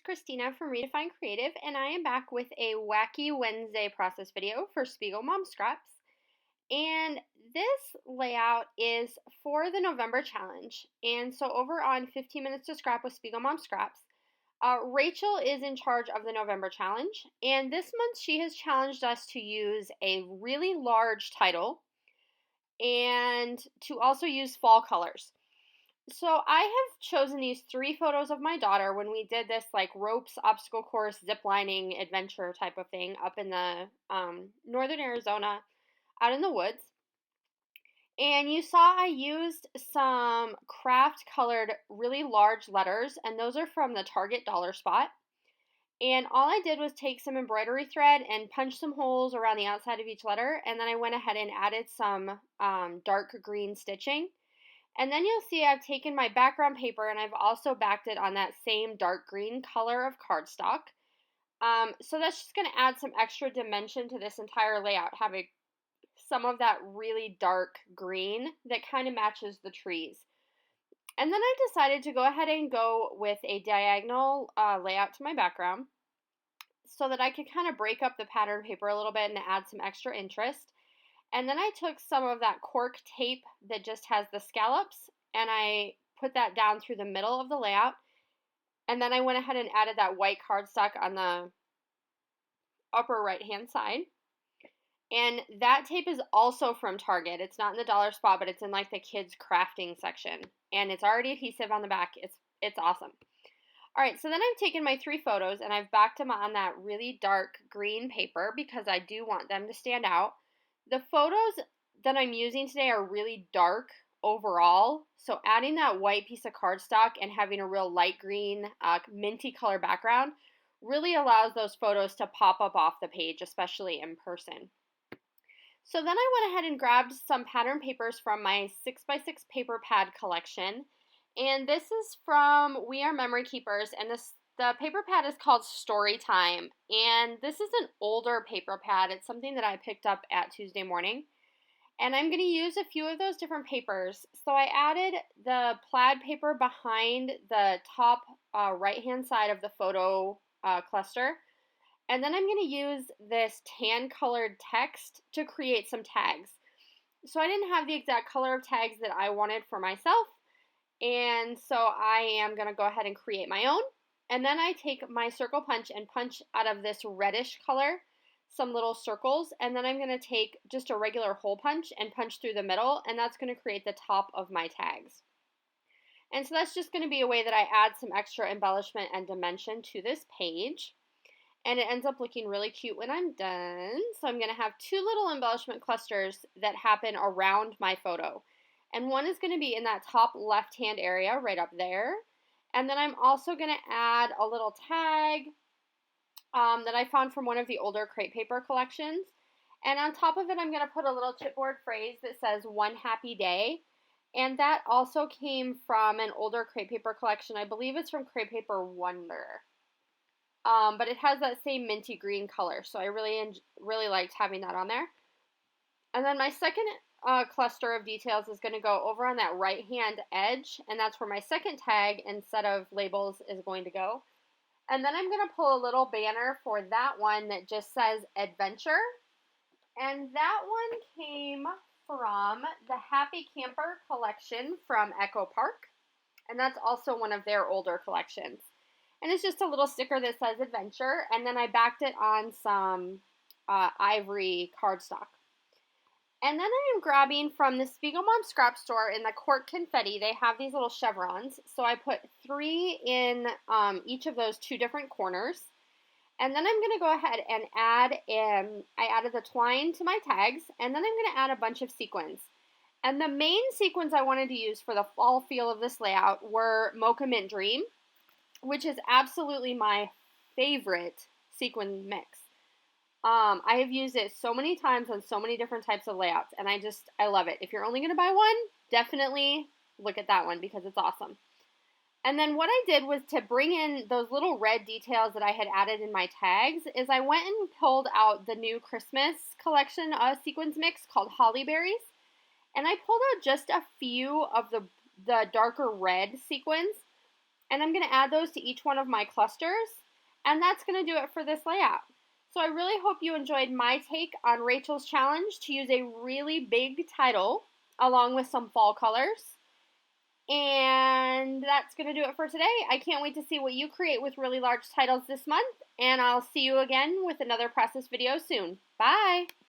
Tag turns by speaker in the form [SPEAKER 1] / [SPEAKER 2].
[SPEAKER 1] Christina from Redefine Creative, and I am back with a Wacky Wednesday process video for SpiegelMom Scraps. And this layout is for the November challenge. And so over on 15 Minutes to Scrap with SpiegelMom Scraps, Rachel is in charge of the November challenge. And this month she has challenged us to use a really large title and to also use fall colors. So I have chosen these 3 photos of my daughter when we did this like ropes, obstacle course, zip lining adventure type of thing up in the northern Arizona out in the woods. And you saw I used some craft colored really large letters, and those are from the Target dollar spot. And all I did was take some embroidery thread and punch some holes around the outside of each letter, and then I went ahead and added some dark green stitching. And then you'll see I've taken my background paper and I've also backed it on that same dark green color of cardstock. So that's just going to add some extra dimension to this entire layout, having some of that really dark green that kind of matches the trees. And then I decided to go ahead and go with a diagonal layout to my background so that I could kind of break up the pattern paper a little bit and add some extra interest. And then I took some of that cork tape that just has the scallops and I put that down through the middle of the layout. And then I went ahead and added that white cardstock on the upper right hand side. And that tape is also from Target. It's not in the dollar spot, but it's in like the kids crafting section. And it's already adhesive on the back. It's awesome. All right, so then I've taken my 3 photos and I've backed them on that really dark green paper because I do want them to stand out. The photos that I'm using today are really dark overall, so adding that white piece of cardstock and having a real light green, minty color background really allows those photos to pop up off the page, especially in person. So then I went ahead and grabbed some pattern papers from my 6x6 paper pad collection, and this is from We Are Memory Keepers, and the paper pad is called Storytime, and this is an older paper pad. It's something that I picked up at Tuesday morning, and I'm going to use a few of those different papers. So I added the plaid paper behind the top right-hand side of the photo cluster, and then I'm going to use this tan-colored text to create some tags. So I didn't have the exact color of tags that I wanted for myself, and so I am going to go ahead and create my own. And then I take my circle punch and punch out of this reddish color some little circles, and then I'm going to take just a regular hole punch and punch through the middle, and that's going to create the top of my tags. And so that's just going to be a way that I add some extra embellishment and dimension to this page. And it ends up looking really cute when I'm done. So I'm going to have 2 little embellishment clusters that happen around my photo. And one is going to be in that top left-hand area right up there. And then I'm also going to add a little tag that I found from one of the older crepe paper collections. And on top of it, I'm going to put a little chipboard phrase that says, "One happy day." And that also came from an older crepe paper collection. I believe it's from Crepe Paper Wonder. But it has that same minty green color, so I really liked having that on there. And then my second cluster of details is going to go over on that right-hand edge, and that's where my second tag instead of labels is going to go. And then I'm going to pull a little banner for that one that just says Adventure, and that one came from the Happy Camper collection from Echo Park, and that's also one of their older collections. And it's just a little sticker that says Adventure, and then I backed it on some ivory cardstock. And then I am grabbing from the SpiegelMom Scrap Store in the cork confetti. They have these little chevrons, so I put 3 in each of those 2 different corners. And then I'm going to go ahead and I added the twine to my tags, and then I'm going to add a bunch of sequins. And the main sequins I wanted to use for the fall feel of this layout were Mocha Mint Dream, which is absolutely my favorite sequin mix. I have used it so many times on so many different types of layouts, and I love it. If you're only going to buy one, definitely look at that one because it's awesome. And then what I did was to bring in those little red details that I had added in my tags is I went and pulled out the new Christmas collection sequins mix called Holly Berries, and I pulled out just a few of the darker red sequins. And I'm going to add those to each one of my clusters. And that's going to do it for this layout. So I really hope you enjoyed my take on Rachel's challenge to use a really big title along with some fall colors. And that's going to do it for today. I can't wait to see what you create with really large titles this month. And I'll see you again with another process video soon. Bye!